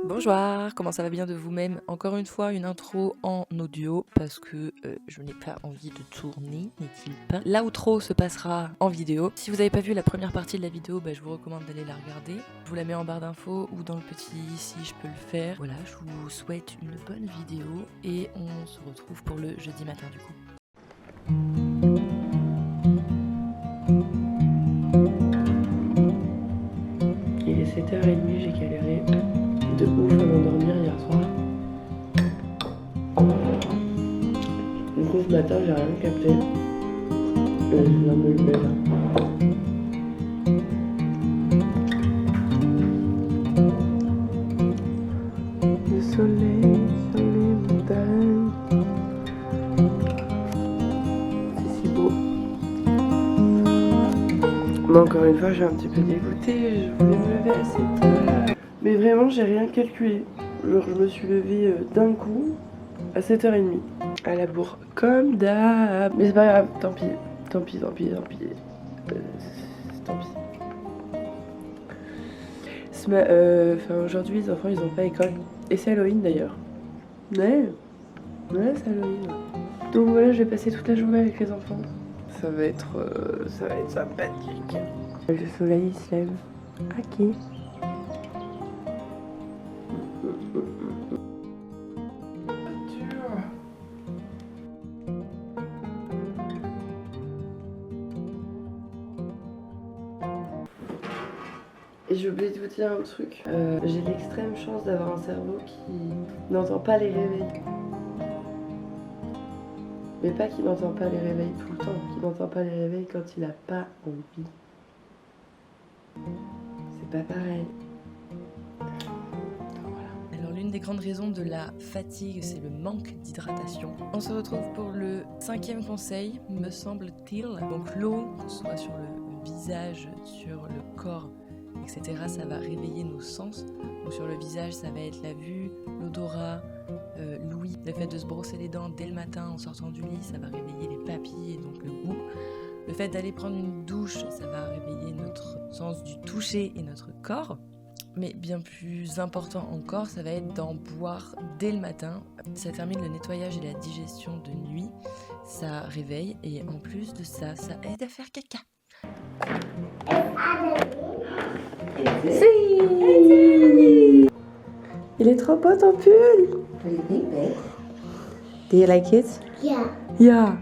Bonjour, comment ça va bien de vous-même? Encore une fois, une intro en audio parce que je n'ai pas envie de tourner, n'est-il pas? L'outro se passera en vidéo. Si vous n'avez pas vu la première partie de la vidéo, je vous recommande d'aller la regarder. Je vous la mets en barre d'infos ou dans le petit si je peux le faire. Voilà, je vous souhaite une bonne vidéo et on se retrouve pour le jeudi matin du coup. Il est 7h30, j'ai galéré de ouf avant de dormir hier soir. Du coup ce matin j'ai rien capté. Je viens de me lever là. Le soleil sur les montagnes. C'est si beau. Mais encore une fois je suis un petit peu dégoûtée. Je voulais me lever à 7h. Mais vraiment j'ai rien calculé. Genre je me suis levée d'un coup à 7h30. À la bourre comme d'hab. Mais c'est pas grave, tant pis. Tant pis. Tant pis. Aujourd'hui les enfants ils ont pas école. Et c'est Halloween d'ailleurs. Ouais, c'est Halloween. Donc voilà, je vais passer toute la journée avec les enfants. Ça va être sympathique. Le soleil il se lève. Ok. Et j'ai oublié de vous dire un truc. J'ai l'extrême chance d'avoir un cerveau qui n'entend pas les réveils. Mais pas qu'il n'entend pas les réveils tout le temps, qu'il n'entend pas les réveils quand il n'a pas envie. C'est pas pareil. Alors l'une des grandes raisons de la fatigue, c'est le manque d'hydratation. On se retrouve pour le 5e conseil, me semble-t-il. Donc l'eau, que ce soit sur le visage, sur le corps, etc., ça va réveiller nos sens. Donc sur le visage, ça va être la vue, l'odorat, l'ouïe. Le fait de se brosser les dents dès le matin en sortant du lit, ça va réveiller les papilles et donc le goût. Le fait d'aller prendre une douche, ça va réveiller notre sens du toucher et notre corps. Mais bien plus important encore, ça va être d'en boire dès le matin. Ça termine le nettoyage et la digestion de nuit. Ça réveille et en plus de ça, ça aide à faire caca. Si. Il est trop beau ton pull. Do you like it? Yeah. Yeah.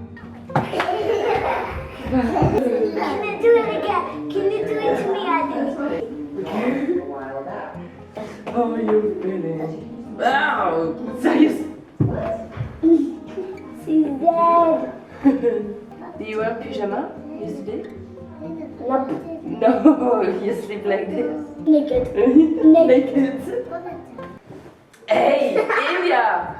Can you do it again? Can you do it to me, Adam? How are you feeling? Wow, serious? She's dead. Did you wear pyjama yesterday? Nope. No, you sleep like this. Naked. Naked. Hey, India!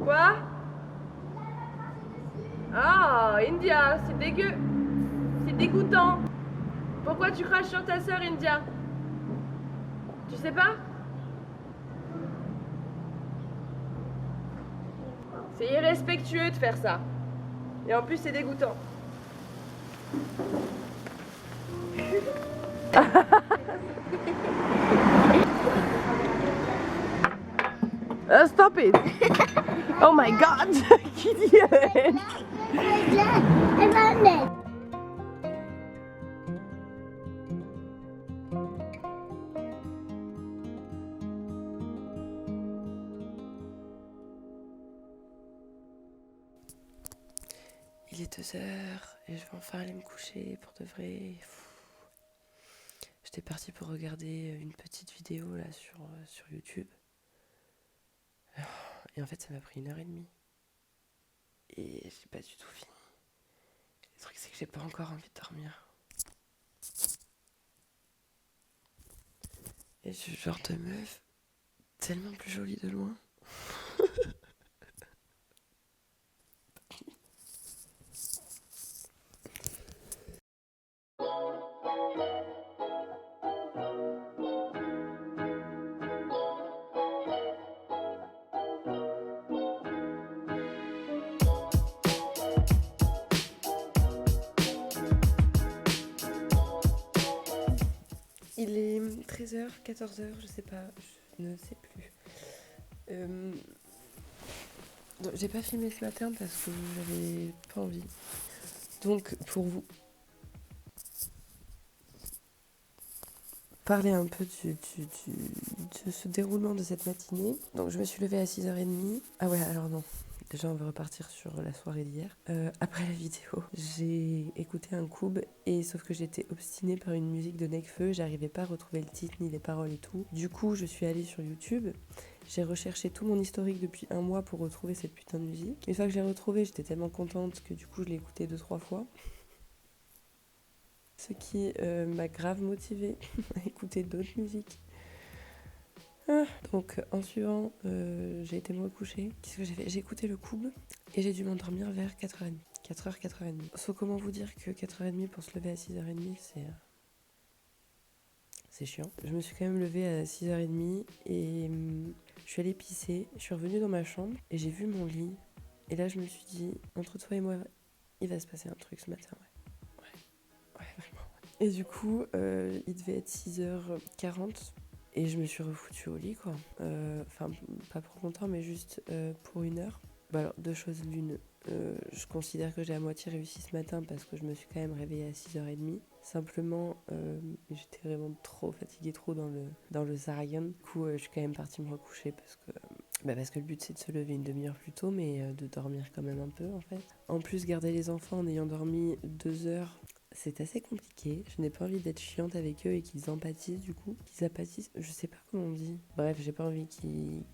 Quoi? Ah, India, c'est dégueu. C'est dégoûtant. Pourquoi tu craches sur ta sœur, India? Tu sais pas? C'est irrespectueux de faire ça. Et en plus, c'est dégoûtant. Stop it! Oh my god! Qu'idiote! Il est 2h et je vais enfin aller me coucher pour de vrai. J'étais partie pour regarder une petite vidéo là sur YouTube. Et en fait ça m'a pris 1h30. Et j'ai pas du tout fini. Le truc c'est que j'ai pas encore envie de dormir. Et je suis le genre de meuf tellement plus jolie de loin. Il est 13h, 14h, je sais pas, je ne sais plus. J'ai pas filmé ce matin parce que j'avais pas envie. Donc pour vous parler un peu de ce déroulement de cette matinée. Donc je me suis levée à 6h30. Ah ouais, alors non. Déjà, on va repartir sur la soirée d'hier. Après la vidéo, j'ai écouté un Koob et sauf que j'étais obstinée par une musique de Nekfeu. J'arrivais pas à retrouver le titre ni les paroles et tout. Du coup, je suis allée sur YouTube. J'ai recherché tout mon historique depuis un mois pour retrouver cette putain de musique. Une fois que je l'ai retrouvée, j'étais tellement contente que du coup, je l'ai écoutée 2-3 fois. Ce qui m'a grave motivée à écouter d'autres musiques. Donc en suivant, j'ai été me recoucher. Qu'est-ce que j'ai fait? J'ai écouté le Koob et j'ai dû m'endormir vers 4h30. 4h, 4h30. Sauf comment vous dire que 4h30 pour se lever à 6h30, c'est chiant. Je me suis quand même levée à 6h30 et je suis allée pisser. Je suis revenue dans ma chambre et j'ai vu mon lit. Et là je me suis dit, entre toi et moi, il va se passer un truc ce matin, ouais, vraiment. Et du coup, il devait être 6h40. Et je me suis refoutue au lit, quoi. Enfin, pas pour longtemps, mais juste pour 1 heure. Bah alors, 2 choses l'une. Je considère que j'ai à moitié réussi ce matin parce que je me suis quand même réveillée à 6h30. Simplement, j'étais vraiment trop fatiguée, trop dans le Zaragan. Du coup, je suis quand même partie me recoucher parce que le but c'est de se lever une demi-heure plus tôt, mais de dormir quand même un peu en fait. En plus, garder les enfants en ayant dormi 2 heures, c'est assez compliqué. Je n'ai pas envie d'être chiante avec eux et qu'ils empathisent du coup. Qu'ils apathissent, je sais pas comment on dit. Bref, j'ai pas envie qu'ils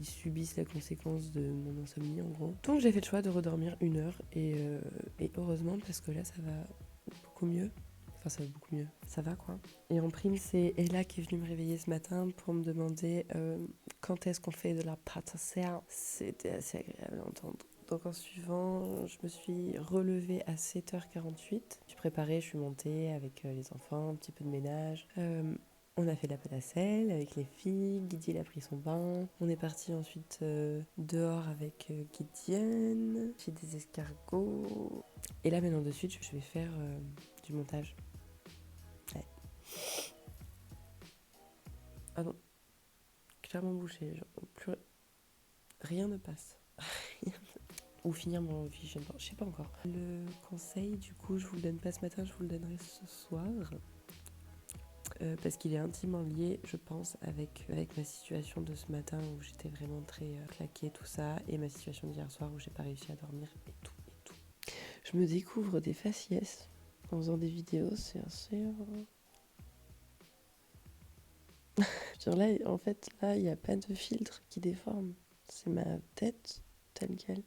subissent la conséquence de mon insomnie en gros. Donc j'ai fait le choix de redormir 1 heure et heureusement parce que là ça va beaucoup mieux. Enfin ça va beaucoup mieux. Ça va quoi. Et en prime c'est Ella qui est venue me réveiller ce matin pour me demander quand est-ce qu'on fait de la pâte à serre. C'était assez agréable à entendre. Donc en suivant, je me suis relevée à 7h48. Je suis préparée, je suis montée avec les enfants, un petit peu de ménage. On a fait de la pâte à sel avec les filles. Guigui a pris son bain. On est parti ensuite dehors avec Gideon. J'ai des escargots. Et là maintenant de suite, je vais faire du montage. Ouais. Ah non, clairement bouché. Genre, rien ne passe. Ou finir mon vision board, je sais pas encore. Le conseil, du coup, je vous le donne pas ce matin, je vous le donnerai ce soir. Parce qu'il est intimement lié, je pense, avec ma situation de ce matin où j'étais vraiment très claquée, tout ça, et ma situation d'hier soir où j'ai pas réussi à dormir et tout. Je me découvre des faciès en faisant des vidéos, c'est assez... Genre là, en fait, là, il n'y a pas de filtre qui déforme. C'est ma tête telle qu'elle.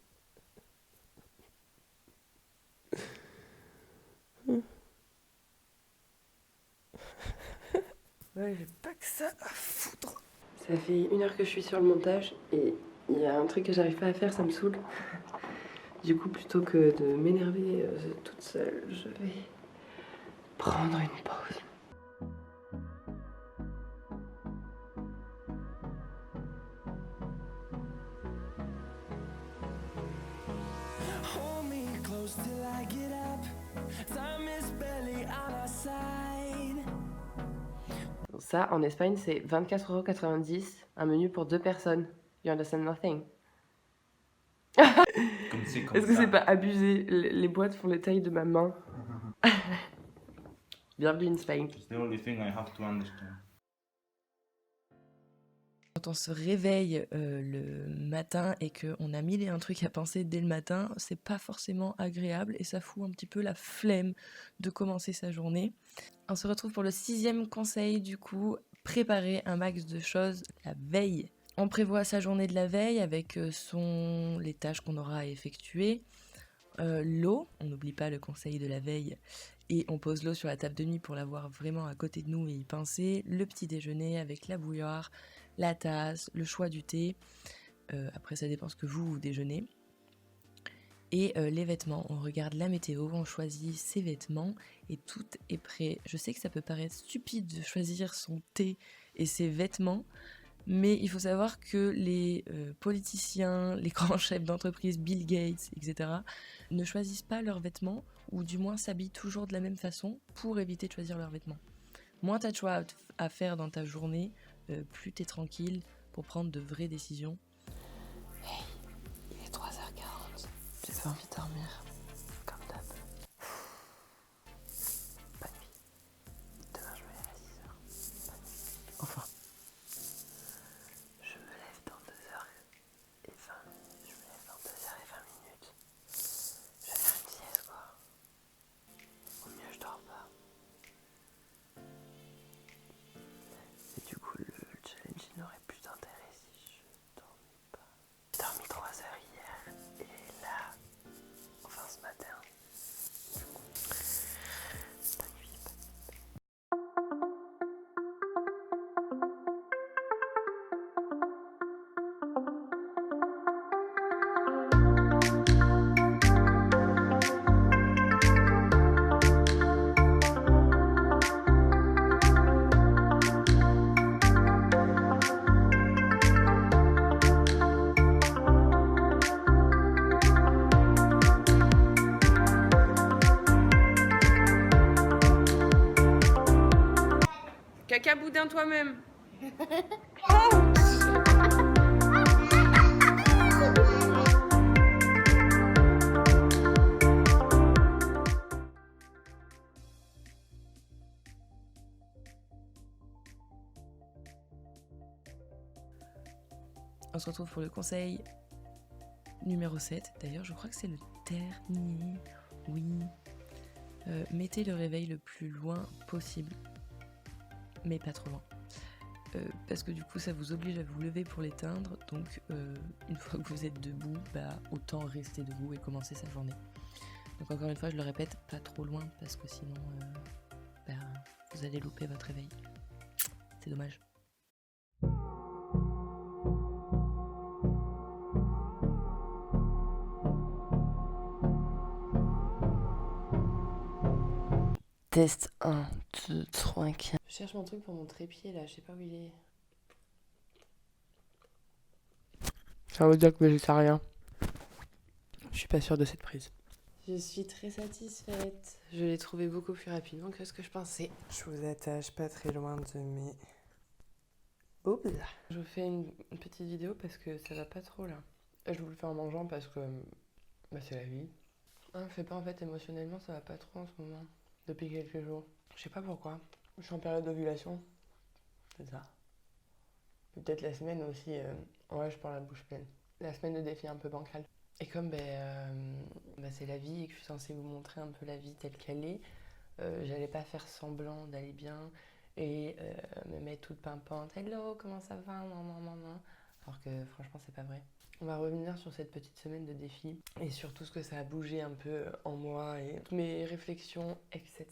Ouais, j'ai pas que ça à foutre. Ça fait 1 heure que je suis sur le montage et il y a un truc que j'arrive pas à faire, ça me saoule. Du coup, plutôt que de m'énerver toute seule, je vais prendre une pause. Hold me close till I get up. Time is barely on our side. Ça, en Espagne, c'est 24,90 €, un menu pour 2 personnes. You understand nothing. Est-ce que c'est pas abusé? Les boîtes font les tailles de ma main. Bienvenue in Spain. It's the only thing I have to understand. Quand on se réveille le matin et qu'on a mille et un trucs à penser dès le matin, c'est pas forcément agréable et ça fout un petit peu la flemme de commencer sa journée. On se retrouve pour le 6e conseil du coup, préparer un max de choses la veille. On prévoit sa journée de la veille avec les tâches qu'on aura à effectuer. L'eau, on n'oublie pas le conseil de la veille et on pose l'eau sur la table de nuit pour l'avoir vraiment à côté de nous et y penser. Le petit déjeuner avec la bouilloire, la tasse, le choix du thé. Après ça dépend ce que vous déjeunez. Et les vêtements, on regarde la météo, on choisit ses vêtements et tout est prêt. Je sais que ça peut paraître stupide de choisir son thé et ses vêtements, mais il faut savoir que les politiciens, les grands chefs d'entreprise, Bill Gates, etc., ne choisissent pas leurs vêtements, ou du moins s'habillent toujours de la même façon pour éviter de choisir leurs vêtements. Moins t'as de choix à faire dans ta journée, plus t'es tranquille pour prendre de vraies décisions. Hey, il est 3h40, j'ai pas envie de dormir, comme d'hab. Bonne nuit. Demain je me lève à 6h. Bonne nuit. Enfin, je me lève dans 2h20 minutes. Je me lève dans 2h20 minutes. Je vais faire une sieste quoi. Au mieux je dors pas. Et du coup, le challenge n'aurait plus d'intérêt si je dormais pas. J'ai dormi 3 heures hier, et là, enfin ce matin, du coup, bonne nuit. Caca boudin toi-même. On se retrouve pour le conseil numéro 7. D'ailleurs, je crois que c'est le dernier. Oui. Mettez le réveil le plus loin possible, mais pas trop loin. Parce que du coup, ça vous oblige à vous lever pour l'éteindre. Donc, une fois que vous êtes debout, autant rester debout et commencer sa journée. Donc, encore une fois, je le répète, pas trop loin, parce que sinon, vous allez louper votre réveil. C'est dommage. Test 1, 2, 3, 4. Je cherche mon truc pour mon trépied là, je sais pas où il est. Ça veut dire que végétarien. Je suis pas sûre de cette prise. Je suis très satisfaite. Je l'ai trouvé beaucoup plus rapidement que ce que je pensais. Je vous attache pas très loin de mes boobs. Je vous fais une petite vidéo parce que ça va pas trop là. Je vous le fais en mangeant parce que c'est la vie. Je sais pas, en fait émotionnellement ça va pas trop en ce moment. Depuis quelques jours. Je sais pas pourquoi. Je suis en période d'ovulation. C'est ça. Peut-être la semaine aussi. Ouais, je parle la bouche pleine. La semaine de défi un peu bancale. Et comme c'est la vie et que je suis censée vous montrer un peu la vie telle qu'elle est, j'allais pas faire semblant d'aller bien et me mettre toute pimpante. Hello, comment ça va? Alors que franchement, c'est pas vrai. On va revenir sur cette petite semaine de défi et sur tout ce que ça a bougé un peu en moi et toutes mes réflexions, etc.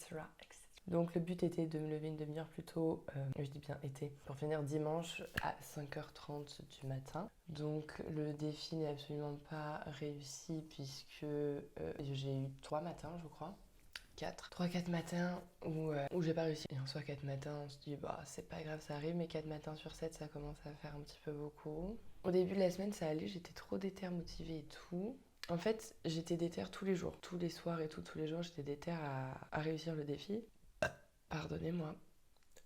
Donc le but était de me lever une demi-heure plus tôt, je dis bien été, pour finir dimanche à 5h30 du matin. Donc le défi n'est absolument pas réussi puisque j'ai eu 3 matins je crois. 3-4 matins où j'ai pas réussi. Et en soi 4 matins on se dit c'est pas grave, ça arrive, mais 4 matins sur 7 ça commence à faire un petit peu beaucoup. Au début de la semaine ça allait, j'étais trop déter, motivée et tout. En fait j'étais déter tous les jours, tous les soirs et tous les jours j'étais déter à réussir le défi. Pardonnez-moi.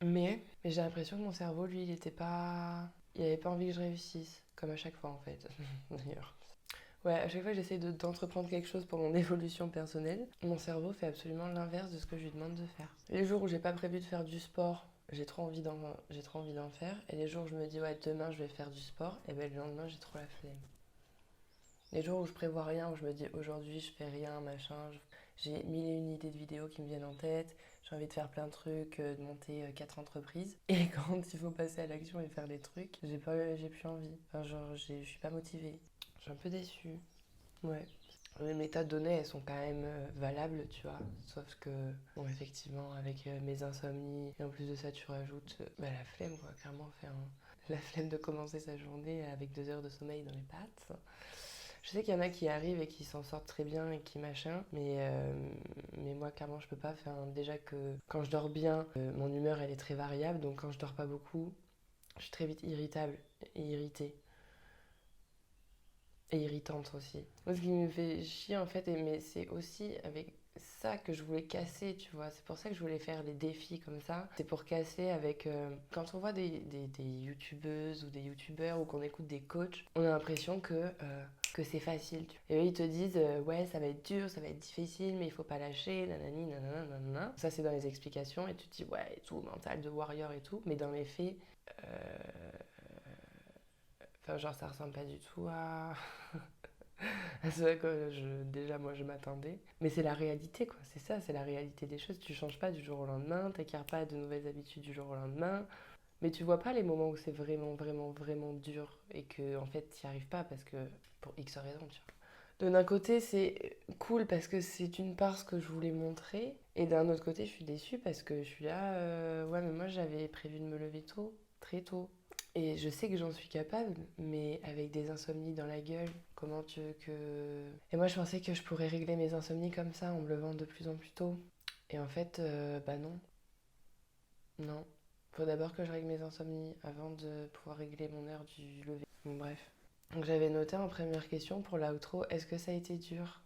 Mais j'ai l'impression que mon cerveau lui il avait pas envie que je réussisse, comme à chaque fois en fait, d'ailleurs. Ouais, à chaque fois que j'essaie d'entreprendre quelque chose pour mon évolution personnelle, mon cerveau fait absolument l'inverse de ce que je lui demande de faire. Les jours où j'ai pas prévu de faire du sport, j'ai trop envie d'en faire. Et les jours où je me dis demain je vais faire du sport, et le lendemain j'ai trop la flemme. Les jours où je prévois rien, où je me dis aujourd'hui je fais rien, machin, j'ai 1001 idées de vidéos qui me viennent en tête, j'ai envie de faire plein de trucs, de monter 4 entreprises. Et quand il faut passer à l'action et faire les trucs, j'ai plus envie. Enfin, je suis pas motivée. Je suis un peu déçue. Ouais. Les méthodes données, elles sont quand même valables, tu vois. Sauf que, effectivement, avec mes insomnies, et en plus de ça, tu rajoutes la flemme, quoi, clairement. La flemme de commencer sa journée avec 2 heures de sommeil dans les pattes. Je sais qu'il y en a qui arrivent et qui s'en sortent très bien et qui machin, mais moi clairement je peux pas faire. Déjà que quand je dors bien, mon humeur elle est très variable, donc quand je dors pas beaucoup, je suis très vite irritable et irritée. Et irritante aussi. Moi ce qui me fait chier en fait, mais c'est aussi avec ça que je voulais casser, tu vois. C'est pour ça que je voulais faire les défis comme ça. C'est pour casser avec... quand on voit des youtubeuses ou des youtubeurs ou qu'on écoute des coachs, on a l'impression que c'est facile. Et eux, ils te disent, ouais, ça va être dur, ça va être difficile, mais il faut pas lâcher, nanani, nanana, nanana. Ça, c'est dans les explications et tu te dis, ouais, et tout, mental de warrior et tout. Mais dans les faits, enfin, genre, ça ressemble pas du tout à... C'est vrai que déjà, moi, je m'attendais. Mais c'est la réalité, quoi. C'est ça, c'est la réalité des choses. Tu changes pas du jour au lendemain, t'acquiers pas de nouvelles habitudes du jour au lendemain. Mais tu vois pas les moments où c'est vraiment, vraiment, vraiment dur et que, en fait, t'y arrives pas parce que, pour X raisons, tu vois. D'un côté, c'est cool parce que c'est d'une part ce que je voulais montrer. Et d'un autre côté, je suis déçue parce que je suis là, ouais, mais moi, j'avais prévu de me lever tôt, très tôt. Et je sais que j'en suis capable, mais avec des insomnies dans la gueule, comment tu veux que... Et moi, je pensais que je pourrais régler mes insomnies comme ça, en me levant de plus en plus tôt. Et en fait, bah non. Non. Faut d'abord que je règle mes insomnies avant de pouvoir régler mon heure du lever. Bon, bref. Donc j'avais noté en première question pour l'outro, est-ce que ça a été dur?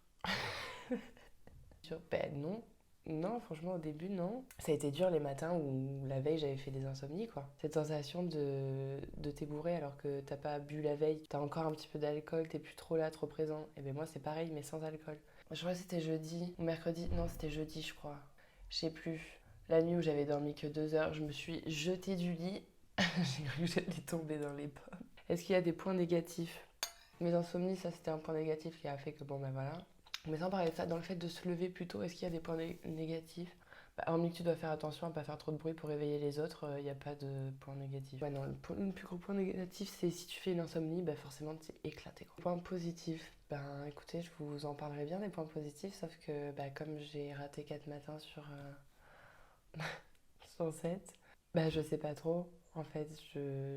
Ben non. Non, franchement, au début, non. Ça a été dur les matins où la veille, j'avais fait des insomnies, quoi. Cette sensation de t'es bourré alors que t'as pas bu la veille, t'as encore un petit peu d'alcool, t'es plus trop là, trop présent. Et ben moi, c'est pareil, mais sans alcool. Je crois que c'était jeudi ou mercredi. Non, c'était jeudi, je crois. Je sais plus. La nuit où j'avais dormi que 2 heures, je me suis jetée du lit. J'ai cru que j'allais tomber dans les pommes. Est-ce qu'il y a des points négatifs? Mes insomnies, ça, c'était un point négatif qui a fait que, bon, ben voilà. Mais sans parler de ça, dans le fait de se lever plus tôt, est-ce qu'il y a des points négatifs? Bah, hormis que tu dois faire attention à pas faire trop de bruit pour réveiller les autres, il n'y a pas de points négatifs. Ouais, non, le plus gros point négatif, c'est si tu fais une insomnie, bah forcément, t'es éclaté. Point positif, ben écoutez, je vous en parlerai bien des points positifs, sauf que bah, comme j'ai raté 4 matins sur 107, bah je sais pas trop. En fait,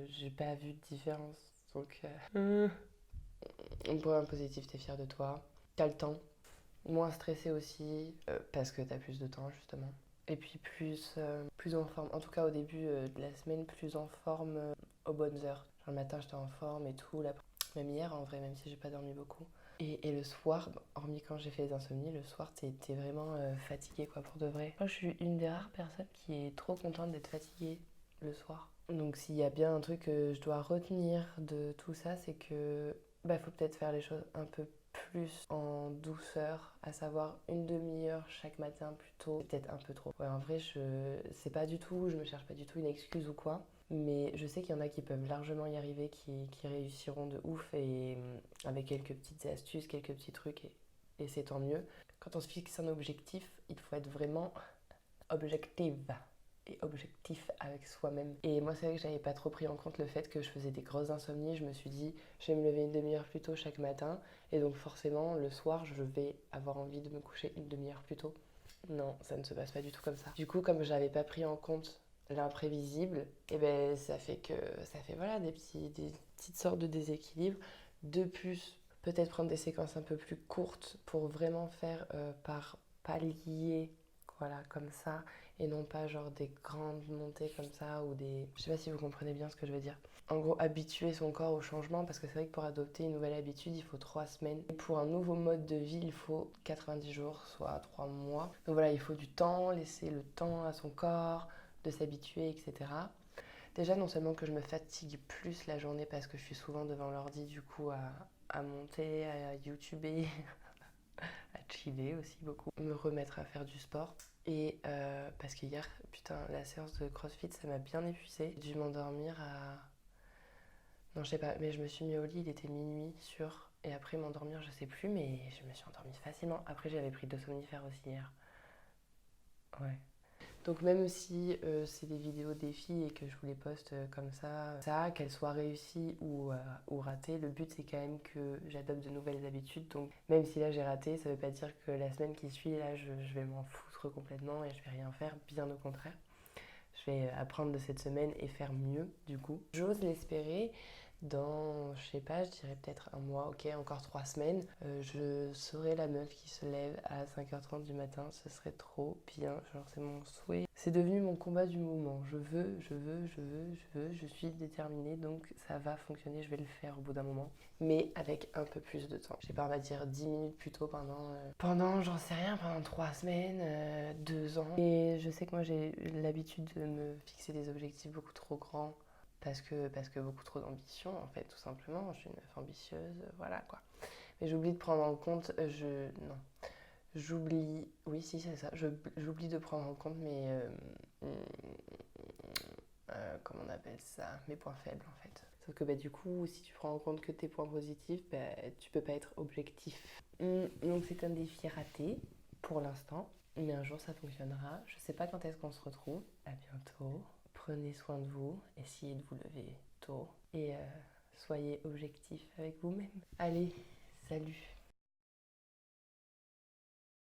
j'ai pas vu de différence. Donc, point positif, t'es fier de toi, t'as le temps. Moins stressé aussi, parce que t'as plus de temps justement. Et puis plus en forme, en tout cas au début de la semaine, plus en forme aux bonnes heures. Genre le matin j'étais en forme et tout, même hier en vrai, même si j'ai pas dormi beaucoup. Et le soir, hormis quand j'ai fait les insomnies, le soir t'es vraiment fatigué quoi pour de vrai. Moi je suis une des rares personnes qui est trop contente d'être fatiguée le soir. Donc s'il y a bien un truc que je dois retenir de tout ça, c'est que bah faut peut-être faire les choses un peu plus en douceur, à savoir une demi-heure chaque matin plutôt, peut-être un peu trop. Ouais, en vrai, c'est pas du tout, je me cherche pas du tout une excuse ou quoi, mais je sais qu'il y en a qui peuvent largement y arriver, qui réussiront de ouf et avec quelques petites astuces, quelques petits trucs et c'est tant mieux. Quand on se fixe un objectif, il faut être vraiment objective et objectif avec soi-même. Et moi, c'est vrai que j'avais pas trop pris en compte le fait que je faisais des grosses insomnies. Je me suis dit, je vais me lever une demi-heure plus tôt chaque matin. Et donc, forcément, le soir, je vais avoir envie de me coucher une demi-heure plus tôt. Non, ça ne se passe pas du tout comme ça. Du coup, comme j'avais pas pris en compte l'imprévisible, et ben ça fait voilà, des petites sortes de déséquilibres. De plus, peut-être prendre des séquences un peu plus courtes pour vraiment faire par palier, voilà, comme ça, et non pas genre des grandes montées comme ça ou des... Je sais pas si vous comprenez bien ce que je veux dire. En gros, habituer son corps au changement, parce que c'est vrai que pour adopter une nouvelle habitude, il faut 3 semaines. Et pour un nouveau mode de vie, il faut 90 jours, soit 3 mois. Donc voilà, il faut du temps, laisser le temps à son corps de s'habituer, etc. Déjà, non seulement que je me fatigue plus la journée parce que je suis souvent devant l'ordi, du coup, à monter, à youtuber, à chiller aussi beaucoup, me remettre à faire du sport. Et parce qu'hier, putain, la séance de CrossFit, ça m'a bien épuisée. J'ai dû m'endormir à... Non, je sais pas, mais je me suis mis au lit, il était minuit, sûr. Et après m'endormir, je sais plus, mais je me suis endormie facilement. Après, j'avais pris 2 somnifères aussi hier. Ouais. Donc même si c'est des vidéos défis et que je vous les poste comme ça, qu'elles soient réussies ou ratées, le but c'est quand même que j'adopte de nouvelles habitudes. Donc même si là j'ai raté, ça veut pas dire que la semaine qui suit, là je vais m'en foutre complètement et je vais rien faire, bien au contraire. Je vais apprendre de cette semaine et faire mieux du coup. J'ose l'espérer. dans, je sais pas, je dirais peut-être un mois, ok, encore 3 semaines, je serai la meuf qui se lève à 5h30 du matin. Ce serait trop bien, genre c'est mon souhait. C'est devenu mon combat du moment. Je suis déterminée, donc ça va fonctionner, je vais le faire au bout d'un moment. Mais avec un peu plus de temps. Je sais pas, on va dire 10 minutes plus tôt pendant j'en sais rien, pendant 3 semaines, 2 ans. Et je sais que moi j'ai l'habitude de me fixer des objectifs beaucoup trop grands. Parce que beaucoup trop d'ambition, en fait, tout simplement. Je suis une meuf ambitieuse, voilà quoi. Mais j'oublie de prendre en compte, j'oublie, oui si c'est ça, j'oublie de prendre en compte comment on appelle ça, mes points faibles en fait. Sauf que du coup, si tu prends en compte que tes points positifs, tu peux pas être objectif. Donc c'est un défi raté, pour l'instant. Mais un jour ça fonctionnera. Je sais pas quand est-ce qu'on se retrouve. À bientôt. Prenez soin de vous, essayez de vous lever tôt et soyez objectif avec vous-même. Allez, salut!